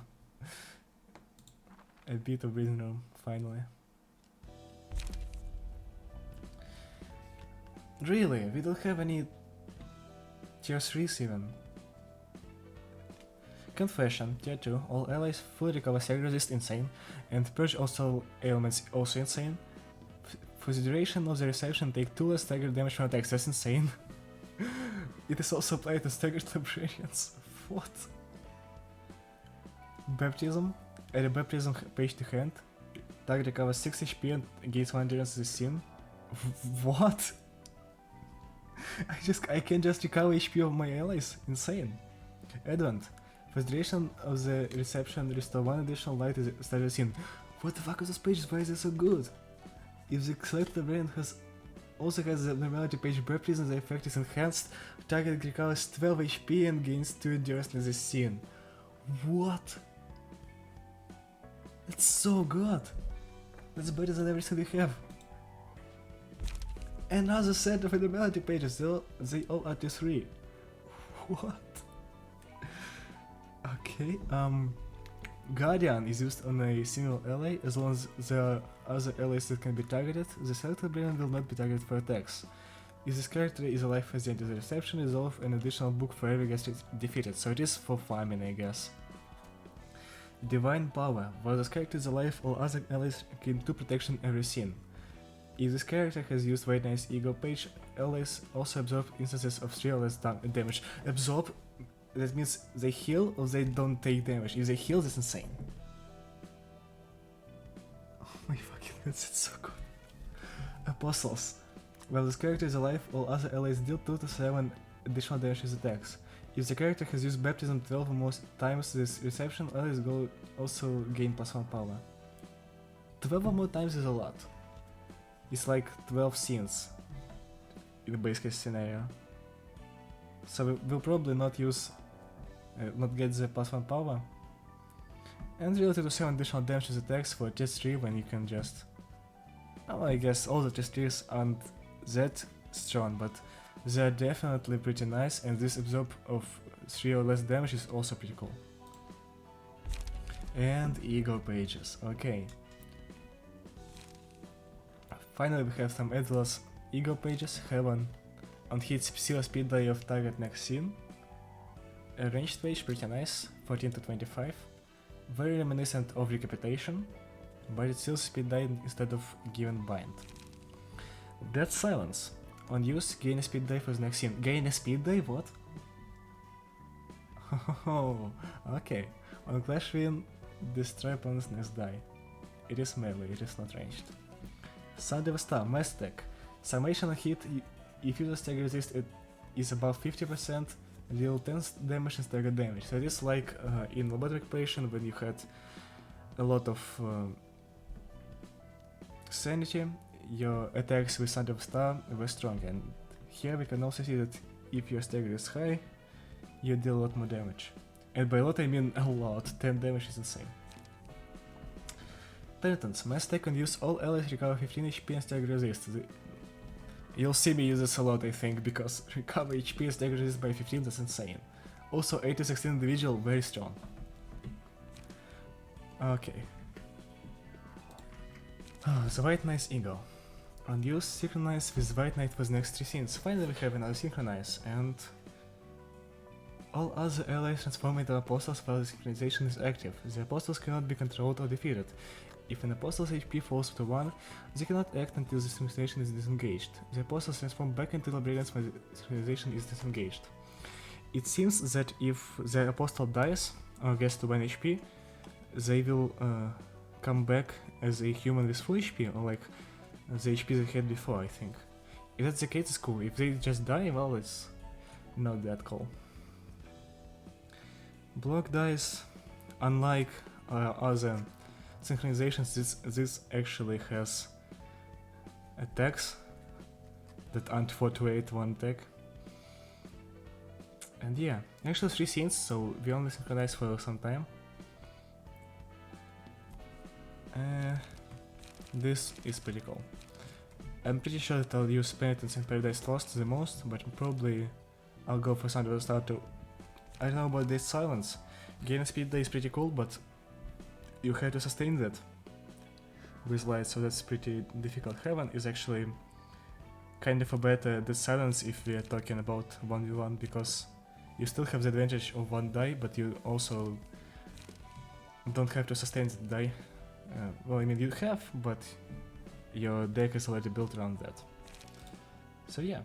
A bit of breathing room, finally. Really, we don't have any tier 3s even. Confession, tier 2, all allies fully recover stagger resist insane, and purge also ailments also insane. For the duration of the reception, take 2 less stagger damage from attacks, that's insane. It is also applied to staggered librarians. What? Baptism, add a baptism page to hand. Target recovers 6 HP and gains 1 endurance as seen. What? I can just recover HP of my allies. Insane. Advent. For the duration of the reception, restore 1 additional light as started scene. What the fuck is this page? Why is it so good? If the selected variant also has the abnormality page baptism, the effect is enhanced. Target recovers 12 HP and gains 2 endurance as seen. What? That's so good. That's better than everything we have. Another set of abnormality pages, they all are to 3. What? Okay, Guardian is used on a single ally as long as there are other allies that can be targeted. The selected brilliant will not be targeted for attacks. If this character is alive at the end of the reception, resolve an additional book for every guest defeated, so it is for farming, I guess. Divine Power. While this character is alive, all other allies gain 2 protection every scene. If this character has used White Knight's Ego page, allies also absorb instances of 3 or less damage. Absorb? That means they heal or they don't take damage. If they heal, that's insane. Oh my fucking god, that's so good. Apostles. While this character is alive, all other allies deal 2 to 7 additional damage with attacks. If the character has used Baptism 12 or more times this reception, allies also gain +1 power. 12 or more times is a lot. It's like 12 scenes in the base case scenario. So we'll probably not get the +1 power. And related to 7 additional damage with attacks for test 3 when you can just... Well, I guess all the test 3s aren't that strong, but they're definitely pretty nice, and this absorb of 3 or less damage is also pretty cool. And Ego Pages, okay. Finally we have some Edward's Ego Pages, Heaven. On hits, seal speed die of target next scene. A ranged page, pretty nice, 14 to 25. Very reminiscent of Recapitation, but it seals speed die instead of given bind. Dead Silence. On use, gain a speed die for the next scene. Gain a speed die? What? Oh, okay. On Clash Win, destroy opponent's next die. It is melee, it is not ranged. Sun Devastar, Mass Attack. Summation on hit, if user stagger resist at is above 50%, deal 10 damage and stagger damage. So it is like in lobotomy operation when you had a lot of sanity, your attacks with Thunder of Star were strong, and here we can also see that if your stagger is high, you deal a lot more damage. And by a lot I mean a lot, 10 damage is insane. Penitence. Mass attack and use all allies recover 15 HP and stagger resist. You'll see me use this a lot, I think, because recover HP and stagger resist by 15, that's insane. Also 8 to 16 individual, very strong. Okay. Oh, the White Knight's Eagle. On use, synchronize with White Knight with next 3 scenes. Finally we have another synchronize, and all other allies transform into apostles while the synchronization is active. The apostles cannot be controlled or defeated. If an apostle's HP falls to 1, they cannot act until the synchronization is disengaged. The apostles transform back into librarians when the synchronization is disengaged. It seems that if the apostle dies or gets to 1 HP, they will come back as a human with full HP, or like the HP they had before, I think. If that's the case, it's cool. If they just die, well, it's not that cool. Block dice, unlike other synchronizations, this actually has attacks that aren't 4 to 8 one attack. And yeah, actually 3 scenes, so we only synchronize for some time. This is pretty cool. I'm pretty sure that I'll use Penitence in Paradise Lost the most, but probably I'll go for Thunder of the Star too. I don't know about this silence. Gain speed day is pretty cool, but you have to sustain that with light, so that's pretty difficult. Heaven is actually kind of a better the silence if we are talking about 1v1, because you still have the advantage of 1 die, but you also don't have to sustain the die. Well, I mean you have, but your deck is already built around that. So yeah,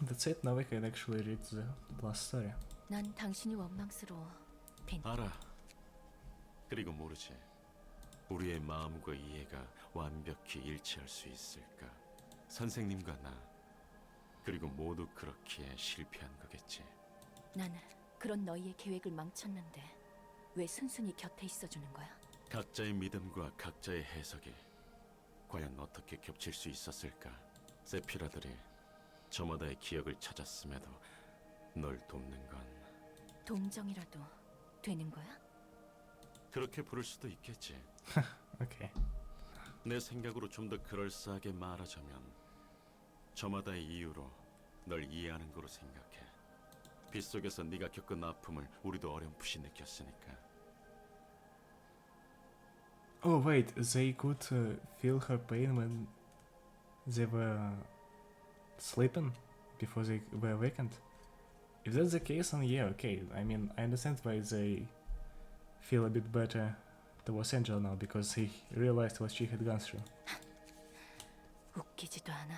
that's it. Now we can actually read the last story. 난 당신이 원망스러워, 빈. 알아. 그리고 모르지. 우리의 마음과 이해가 완벽히 일치할 수 있을까? 선생님과 나, 그리고 모두 그렇기에 실패한 거겠지. 난 그런 너희의 계획을 망쳤는데 왜 순순히 곁에 있어주는 거야? 각자의 믿음과 각자의 해석이 과연 어떻게 겹칠 수 있었을까? 세피라들이 저마다의 기억을 찾았음에도 널 돕는 건 동정이라도 되는 거야? 그렇게 부를 수도 있겠지. Okay. 내 생각으로 좀 더 그럴싸하게 말하자면 저마다의 이유로 널 이해하는 거로 생각해. 빗속에서 네가 겪은 아픔을 우리도 어렴풋이 느꼈으니까. Oh wait, they could feel her pain when they were sleeping before they were awakened? If that's the case, then yeah, okay. I mean, I understand why they feel a bit better towards Angel now, because he realized what she had gone through. 웃기지도 않아.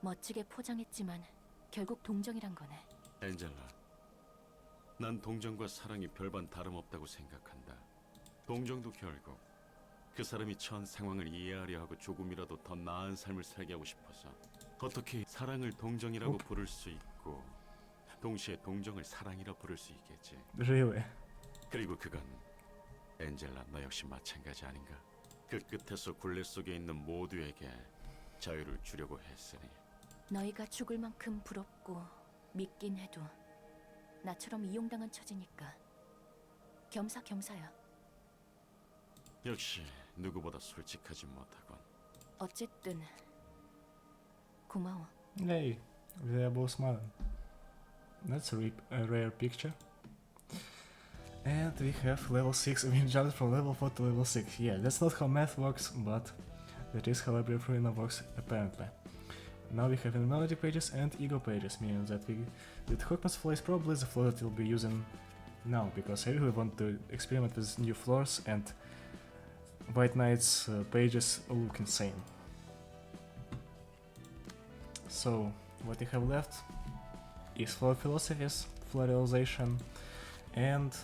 멋지게 포장했지만 결국 동정이란 거네. 엔젤라, 난 동정과 사랑이 별반 다름없다고 생각한다. 동정도 결국 그 사람이 처한 상황을 이해하려 하고 조금이라도 더 나은 삶을 살게 하고 싶어서. 어떻게 사랑을 동정이라고 부를 수 있고 동시에 동정을 사랑이라 부를 수 있겠지. Really? 그리고 그건 엔젤라 너 역시 마찬가지 아닌가? 그 끝에서 굴레 속에 있는 모두에게 자유를 주려고 했으니. 너희가 죽을 만큼 부럽고 믿긴 해도 나처럼 이용당한 처지니까 겸사겸사야. 역시 누구보다 솔직하지 못하건. 어쨌든 고마워. Hey, they are both smiling. That's a rare picture. And we have level 6, we jumped from level 4 to level 6. Yeah, that's not how math works, but that is how Library of Ruina works, apparently. Now we have Melody Pages and Ego Pages, meaning that Hokma's floor is probably the floor that we'll be using now, because I really want to experiment with new floors, and White Knight's pages look insane. So, what we have left is Floor Philosophies, Floor Realization, and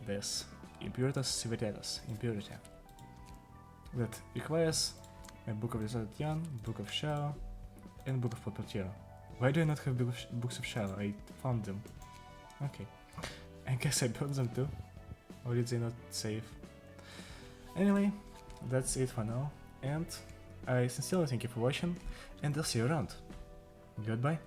this, Impuritas Civitas, Impurity. That requires a Book of Deserted Yarn, Book of Shadow, and Book of Puppeteer. Why do I not have books of Shiloh? I found them. Okay. I guess I burned them too. Or did they not save? Anyway, that's it for now. And I sincerely thank you for watching. And I'll see you around. Goodbye.